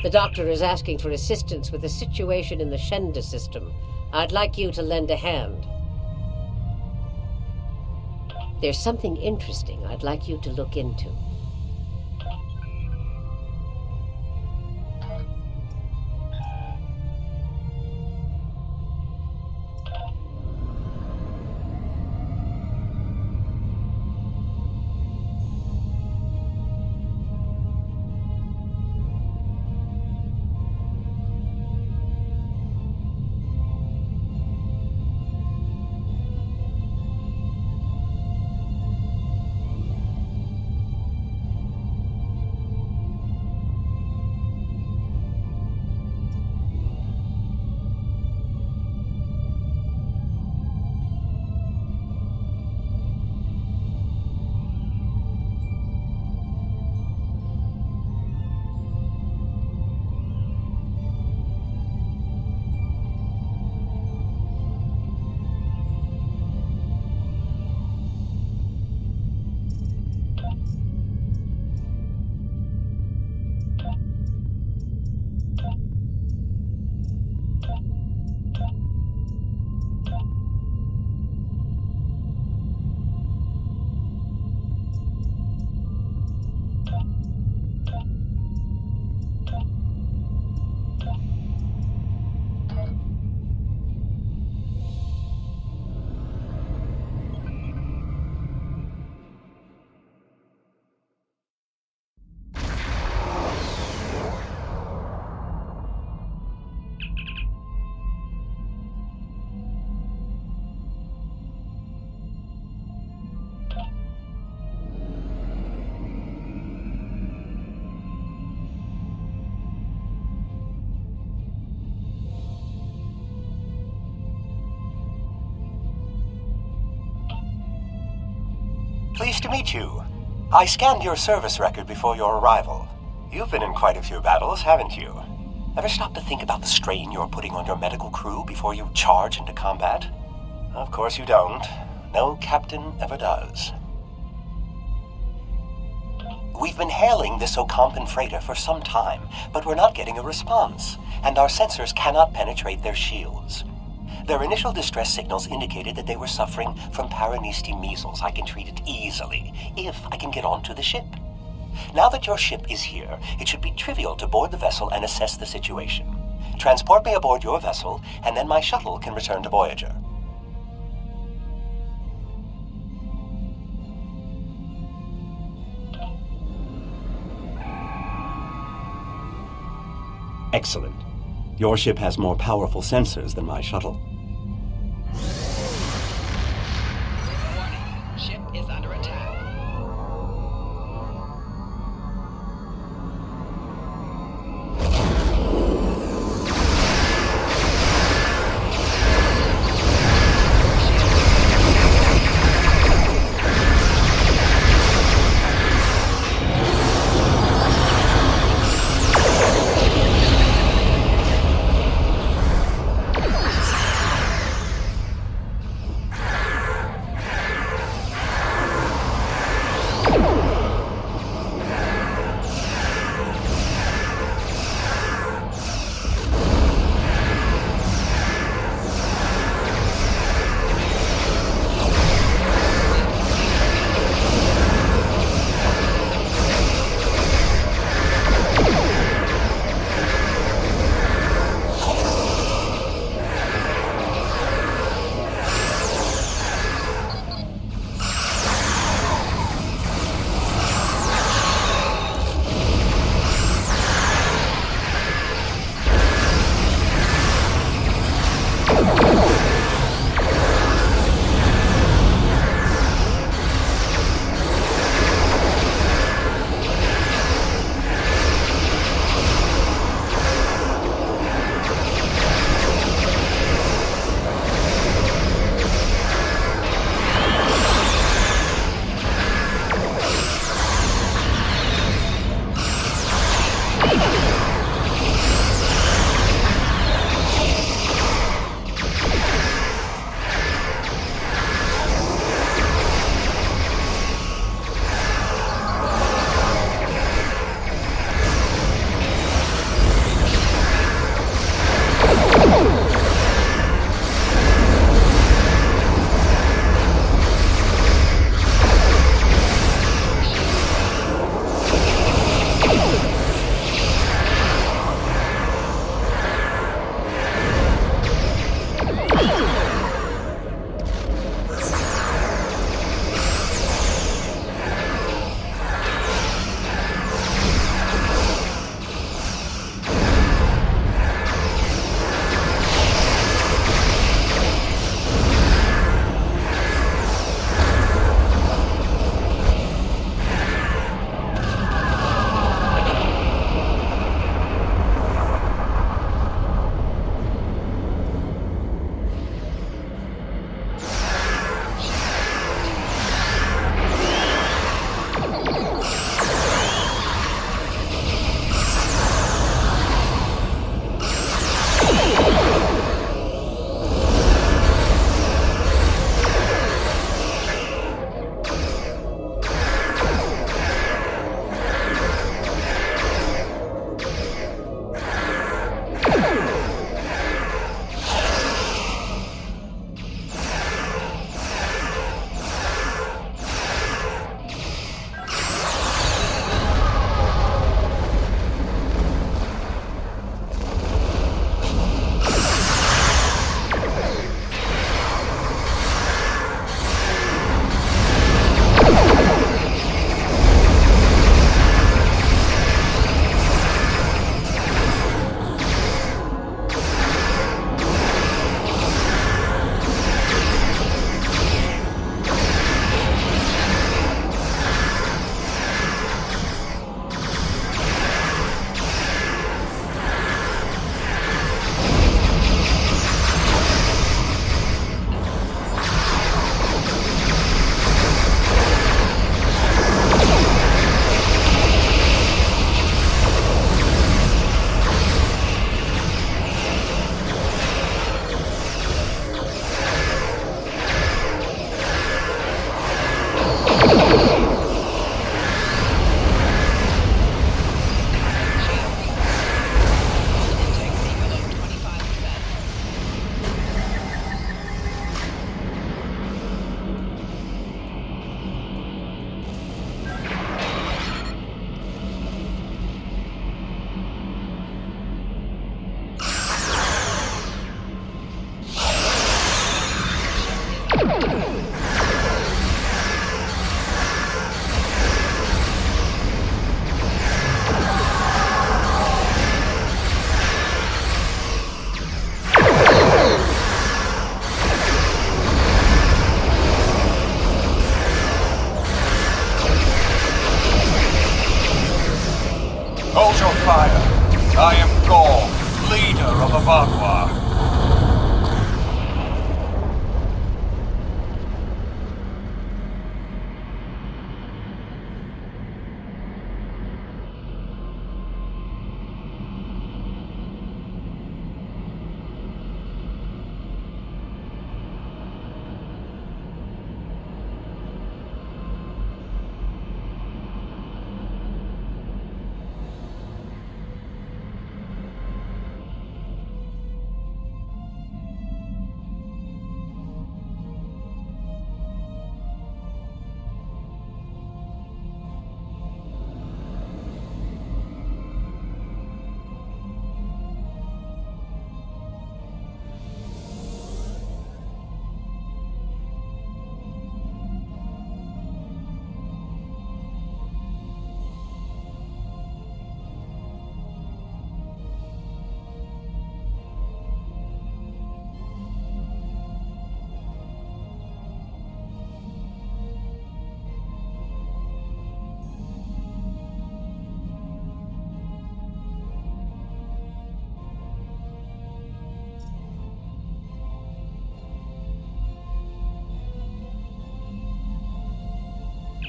The doctor is asking for assistance with a situation in the Shenda system. I'd like you to lend a hand. There's something interesting I'd like you to look into. Pleased to meet you. I scanned your service record before your arrival. You've been in quite a few battles, haven't you? Ever stop to think about the strain you're putting on your medical crew before you charge into combat? Of course you don't. No captain ever does. We've been hailing this Ocampan freighter for some time, but we're not getting a response, and our sensors cannot penetrate their shields. Their initial distress signals indicated that they were suffering from Paranesti measles. I can treat it easily, if I can get onto the ship. Now that your ship is here, it should be trivial to board the vessel and assess the situation. Transport me aboard your vessel, and then my shuttle can return to Voyager. Excellent. Your ship has more powerful sensors than my shuttle. Warning, ship is under attack. Vaadwaur.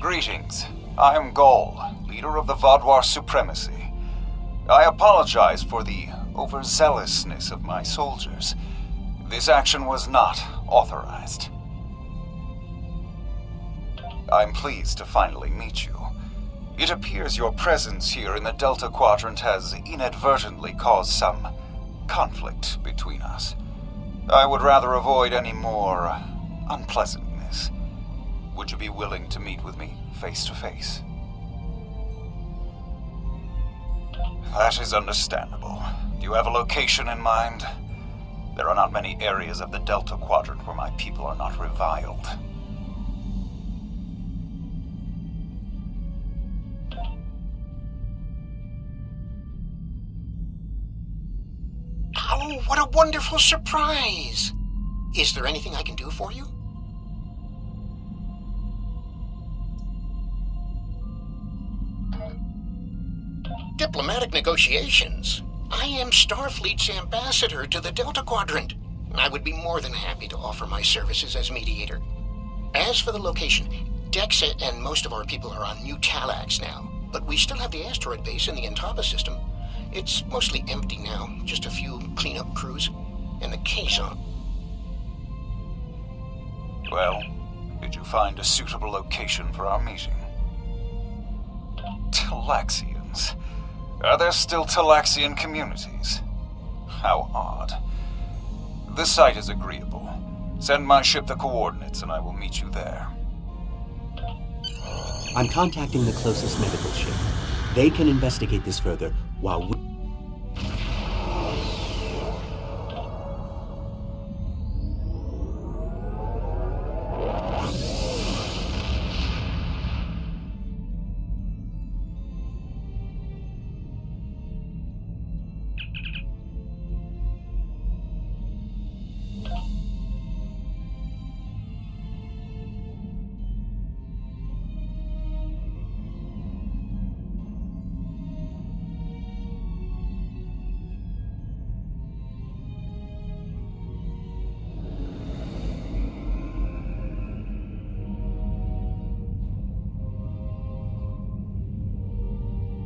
Greetings. I am Gaul, leader of the Vaadwaur Supremacy. I apologize for the overzealousness of my soldiers. This action was not authorized. I'm pleased to finally meet you. It appears your presence here in the Delta Quadrant has inadvertently caused some conflict between us. I would rather avoid any more unpleasantness. Would you be willing to meet with me face to face? That is understandable. Do you have a location in mind? There are not many areas of the Delta Quadrant where my people are not reviled. Oh, what a wonderful surprise! Is there anything I can do for you? Diplomatic negotiations. I am Starfleet's ambassador to the Delta Quadrant. I would be more than happy to offer my services as mediator. As for the location, Dexa and most of our people are on New Talax now, but we still have the asteroid base in the Intaba system. It's mostly empty now, just a few cleanup crews, and the caisson. Well, did you find a suitable location for our meeting? Talaxians. Are there still Talaxian communities? How odd. The site is agreeable. Send my ship the coordinates and I will meet you there. I'm contacting the closest medical ship. They can investigate this further while we...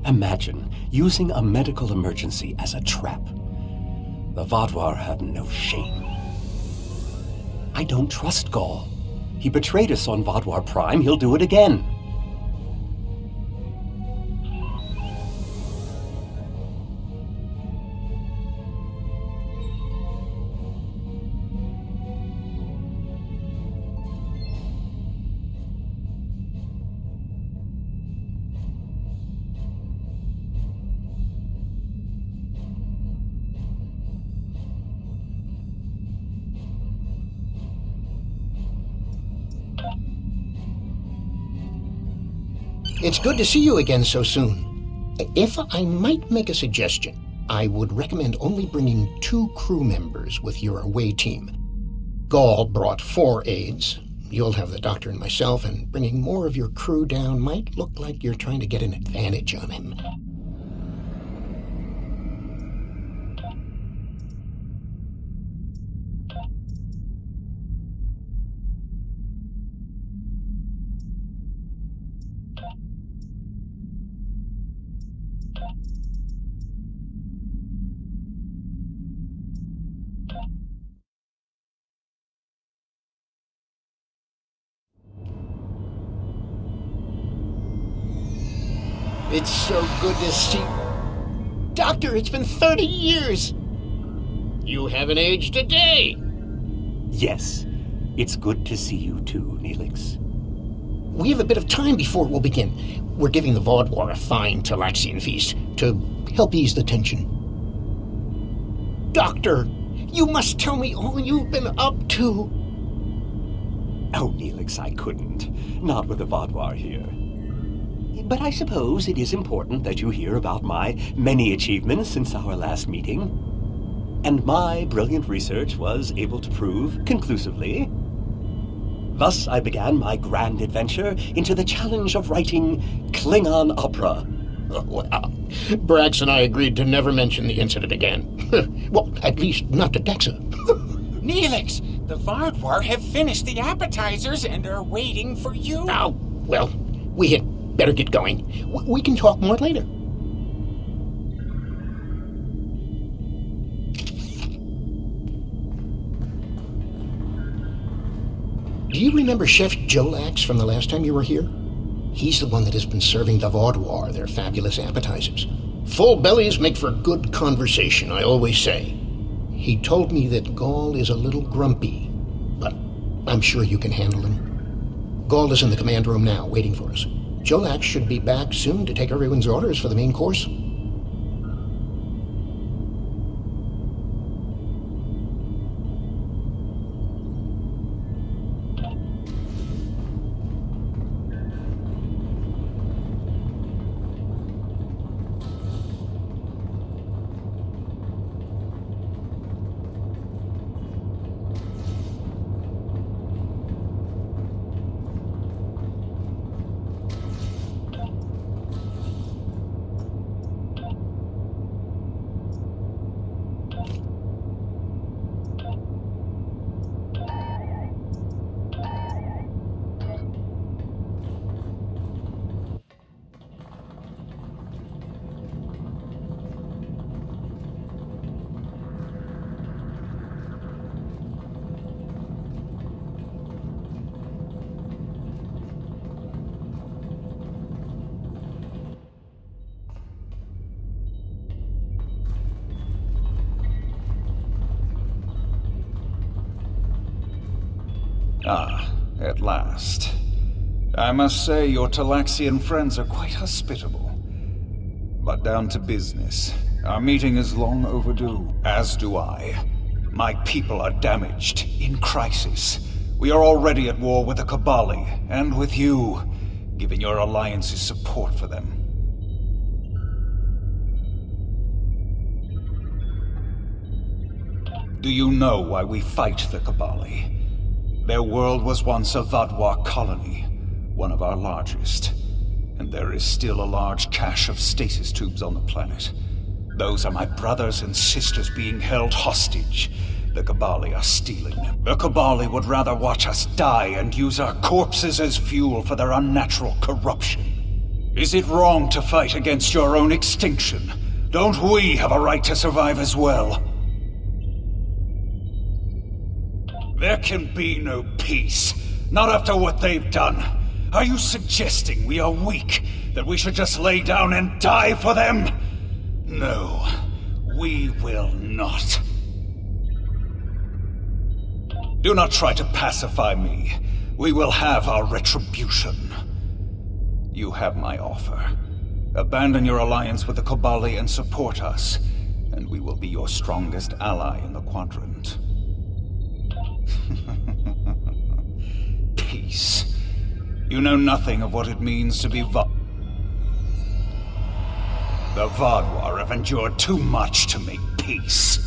Imagine using a medical emergency as a trap. The Vaadwaur had no shame. I don't trust Gaul. He betrayed us on Vaadwaur Prime. He'll do it again. It's good to see you again so soon. If I might make a suggestion, I would recommend only bringing 2 crew members with your away team. Gaul brought 4 aides. You'll have the doctor and myself, and bringing more of your crew down might look like you're trying to get an advantage on him. It's so good to see... Doctor, it's been 30 years! You haven't aged a day! Yes, it's good to see you too, Neelix. We have a bit of time before we'll begin. We're giving the Vaadwaur a fine Talaxian feast to help ease the tension. Doctor, you must tell me all you've been up to. Oh, Neelix, I couldn't. Not with the Vaadwaur here. But I suppose it is important that you hear about my many achievements since our last meeting. And my brilliant research was able to prove conclusively. Thus I began my grand adventure into the challenge of writing Klingon opera. Oh, well, Brax and I agreed to never mention the incident again. Well, at least not to Dexa. Neelix, the Vaadwaur have finished the appetizers and are waiting for you. Oh, well, we had better get going. We can talk more later. Do you remember Chef Jolax from the last time you were here? He's the one that has been serving the Vaadwaur their fabulous appetizers. Full bellies make for good conversation, I always say. He told me that Gaul is a little grumpy, but I'm sure you can handle him. Gaul is in the command room now, waiting for us. Jolax should be back soon to take everyone's orders for the main course. Ah, at last. I must say your Talaxian friends are quite hospitable. But down to business. Our meeting is long overdue, as do I. My people are damaged, in crisis. We are already at war with the Kabali, and with you, giving your alliance's support for them. Do you know why we fight the Kabali? Their world was once a Vaadwaur colony, one of our largest. And there is still a large cache of stasis tubes on the planet. Those are my brothers and sisters being held hostage. The Kabali are stealing them. The Kabali would rather watch us die and use our corpses as fuel for their unnatural corruption. Is it wrong to fight against your own extinction? Don't we have a right to survive as well? There can be no peace, not after what they've done. Are you suggesting we are weak, that we should just lay down and die for them? No, we will not. Do not try to pacify me. We will have our retribution. You have my offer. Abandon your alliance with the Kabali and support us, and we will be your strongest ally in the quadrant. Peace. You know nothing of what it means to be The Vaadwaur have endured too much to make peace.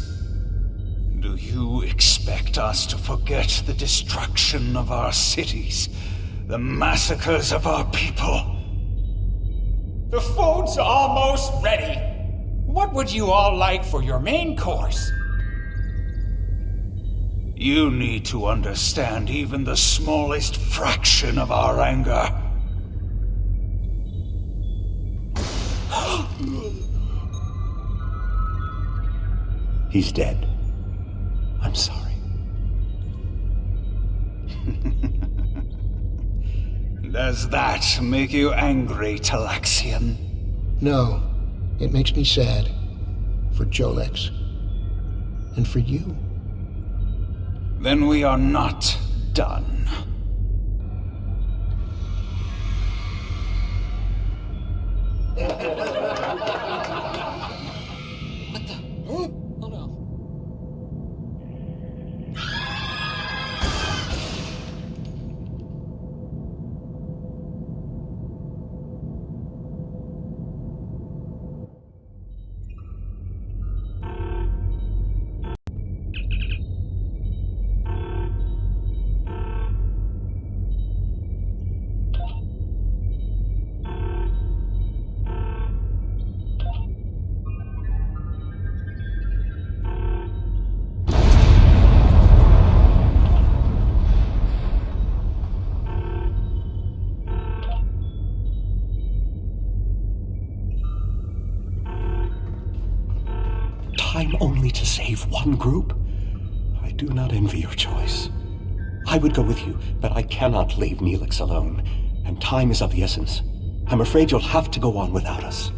Do you expect us to forget the destruction of our cities? The massacres of our people? The food's almost ready. What would you all like for your main course? You need to understand even the smallest fraction of our anger. He's dead. I'm sorry. Does that make you angry, Talaxian? No, it makes me sad. For Jolex. And for you. Then we are not done. Time only to save one group? I do not envy your choice. I would go with you, but I cannot leave Neelix alone, and time is of the essence. I'm afraid you'll have to go on without us.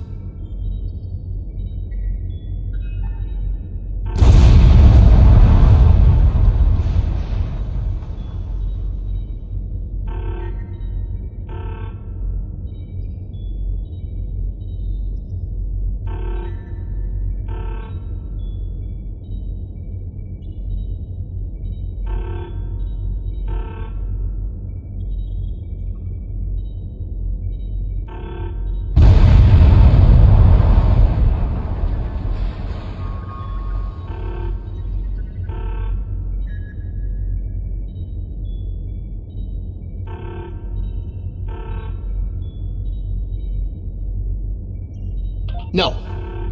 No,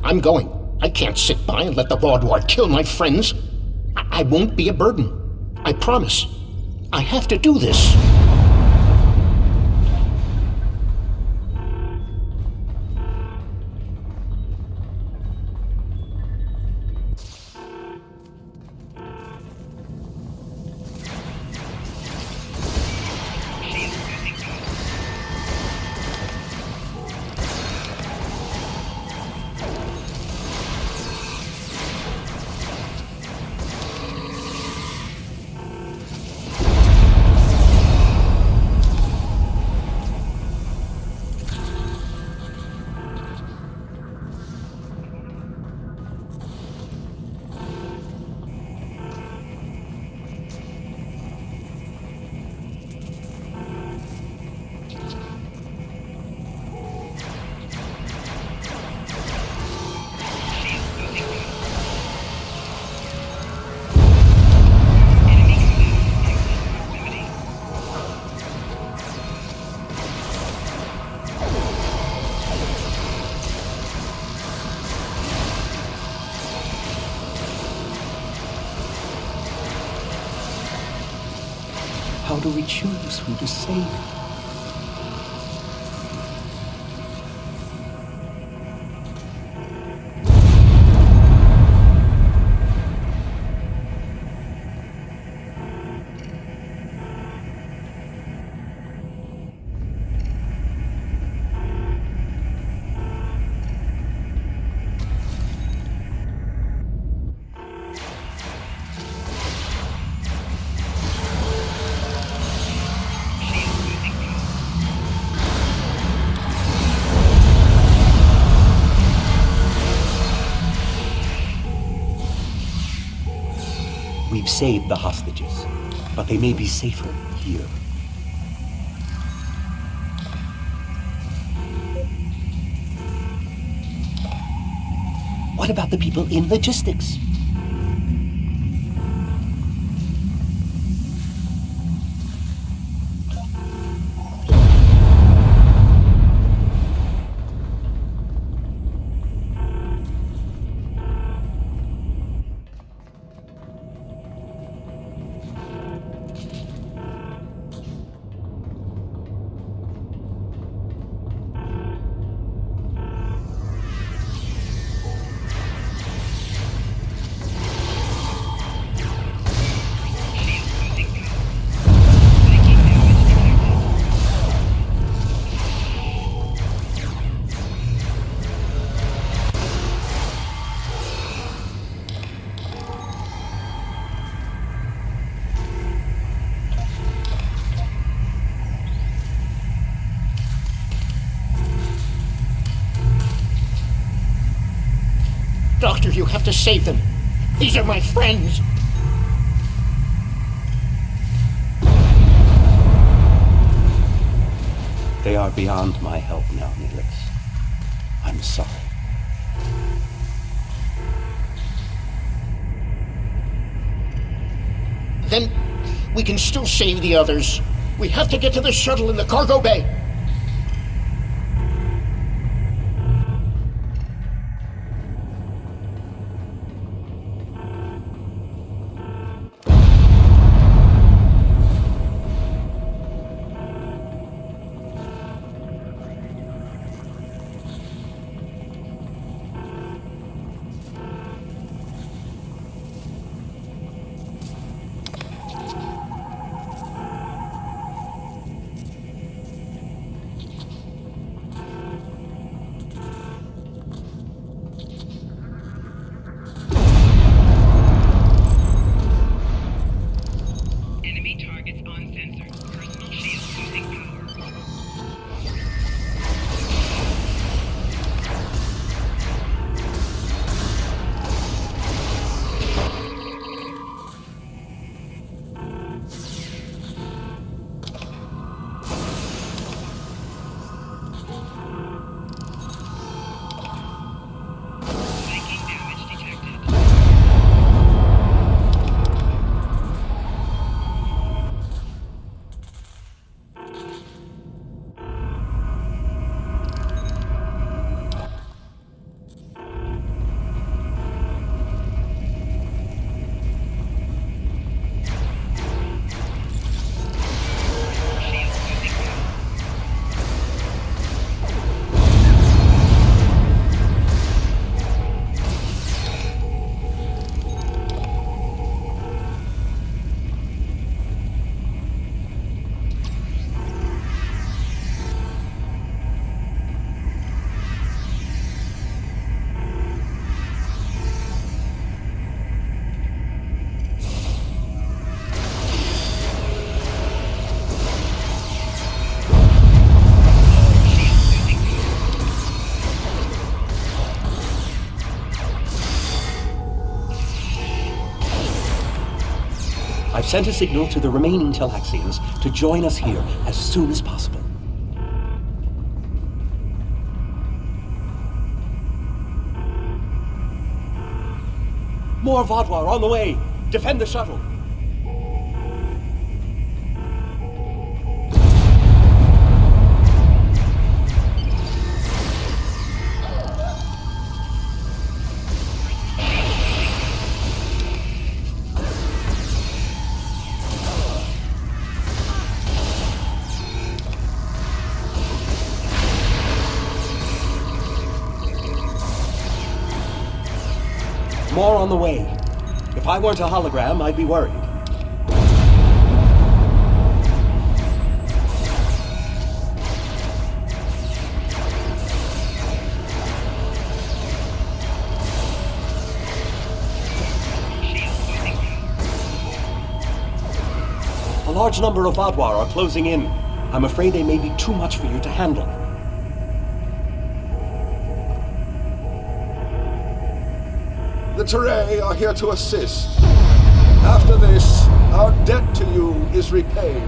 I'm going. I can't sit by and let the Vaadwaur kill my friends. I won't be a burden. I promise. I have to do this. How do we choose who to save? We've saved the hostages, but they may be safer here. What about the people in logistics? you have to save them. These are my friends. They are beyond my help now, Neelix. I'm sorry. Then we can still save the others. We have to get to the shuttle in the cargo bay. Enemy targets on sensor. Personal shield losing power. Taking damage detected. Shield losing power. Shield losing power. I've sent a signal to the remaining Talaxians to join us here as soon as possible. More Vaadwaur on the way! Defend the shuttle! More on the way. If I weren't a hologram, I'd be worried. Shield losing power. A large number of Vaadwaur are closing in. I'm afraid they may be too much for you to handle. The Teray are here to assist. After this, our debt to you is repaid.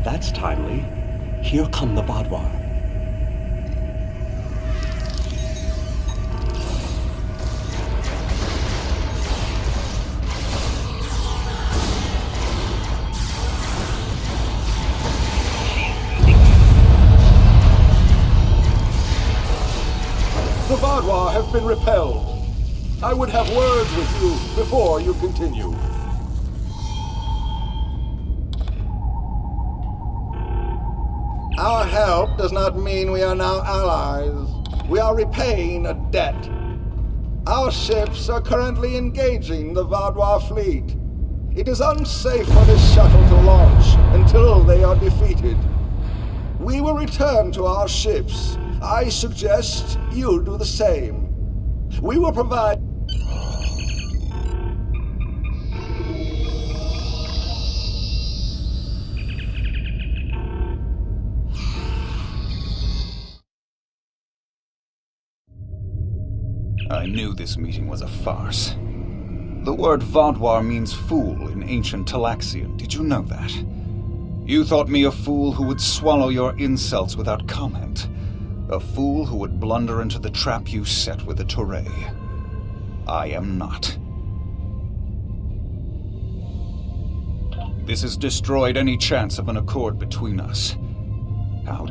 That's timely. Here come the Vaadwaur. The Vaadwaur have been repelled. I would have words with you before you continue. Our help does not mean we are now allies. We are repaying a debt. Our ships are currently engaging the Vaadwaur fleet. It is unsafe for this shuttle to launch until they are defeated. We will return to our ships. I suggest you do the same. We will provide knew this meeting was a farce. The word Vaadwaur means fool in ancient Talaxian. Did you know that? You thought me a fool who would swallow your insults without comment. A fool who would blunder into the trap you set with the Touré. I am not. This has destroyed any chance of an accord between us. How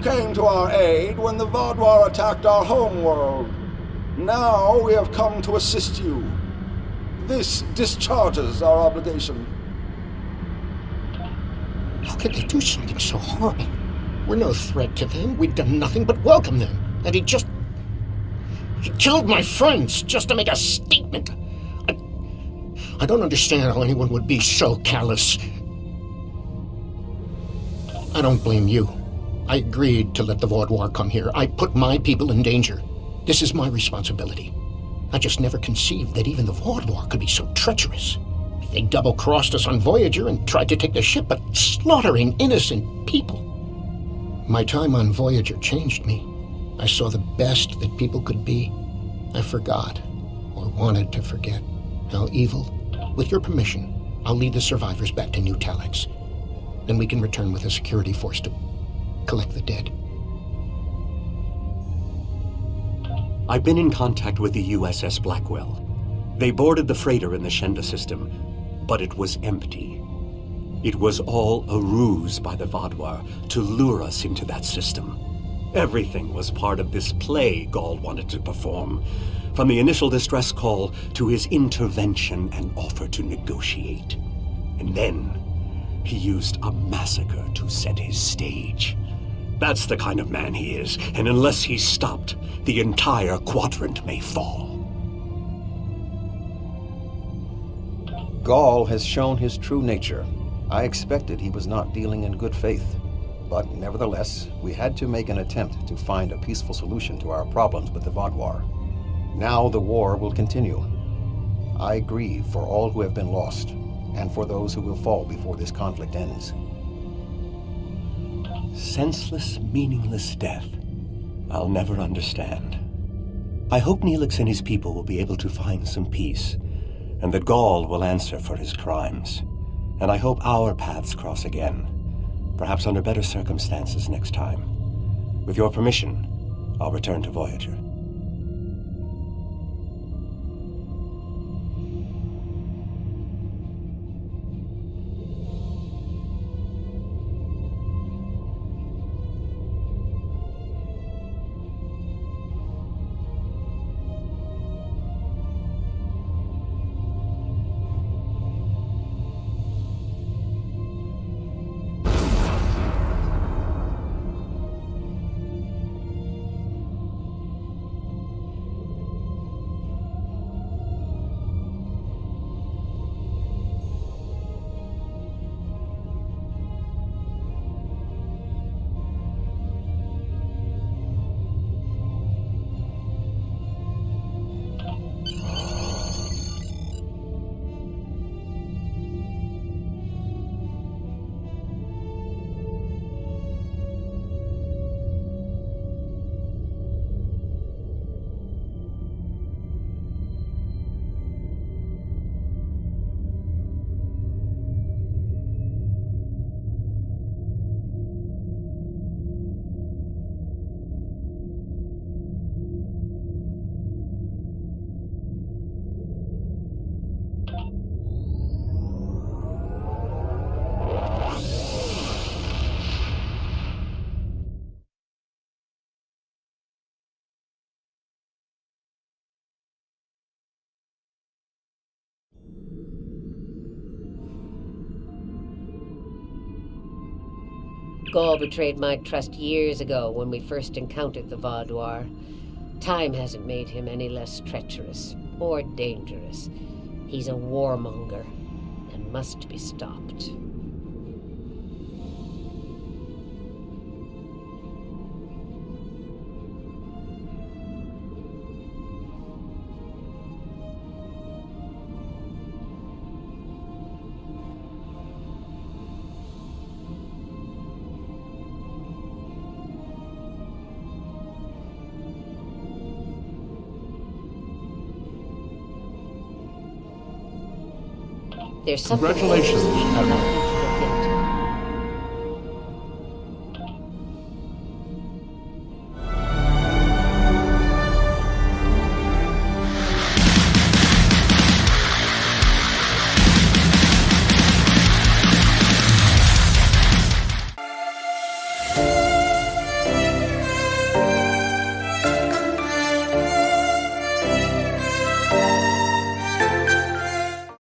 came to our aid when the Vaadwaur attacked our homeworld. Now we have come to assist you. This discharges our obligation. How could they do something so horrible? We're no threat to them. We've done nothing but welcome them. And he killed my friends just to make a statement. I don't understand how anyone would be so callous. I don't blame you. I agreed to let the Vaadwaur come here. I put my people in danger. This is my responsibility. I just never conceived that even the Vaadwaur could be so treacherous. They double-crossed us on Voyager and tried to take the ship, but slaughtering innocent people. My time on Voyager changed me. I saw the best that people could be. I forgot, or wanted to forget, how evil. With your permission, I'll lead the survivors back to New Talax. Then we can return with a security force to collect the dead. I've been in contact with the USS Blackwell. They boarded the freighter in the Shenda system, but it was empty. It was all a ruse by the Vaadwaur to lure us into that system. Everything was part of this play Gall wanted to perform, from the initial distress call to his intervention and offer to negotiate. And then he used a massacre to set his stage. That's the kind of man he is, and unless he's stopped, the entire quadrant may fall. Gall has shown his true nature. I expected he was not dealing in good faith. But nevertheless, we had to make an attempt to find a peaceful solution to our problems with the Vaadwaur. Now the war will continue. I grieve for all who have been lost, and for those who will fall before this conflict ends. Senseless, meaningless death. I'll never understand. I hope Neelix and his people will be able to find some peace, and that Gall will answer for his crimes. And I hope our paths cross again, perhaps under better circumstances next time. With your permission, I'll return to Voyager. Gall betrayed my trust years ago when we first encountered the Vaadwaur. Time hasn't made him any less treacherous or dangerous. He's a warmonger and must be stopped. There's something... Congratulations, Admiral.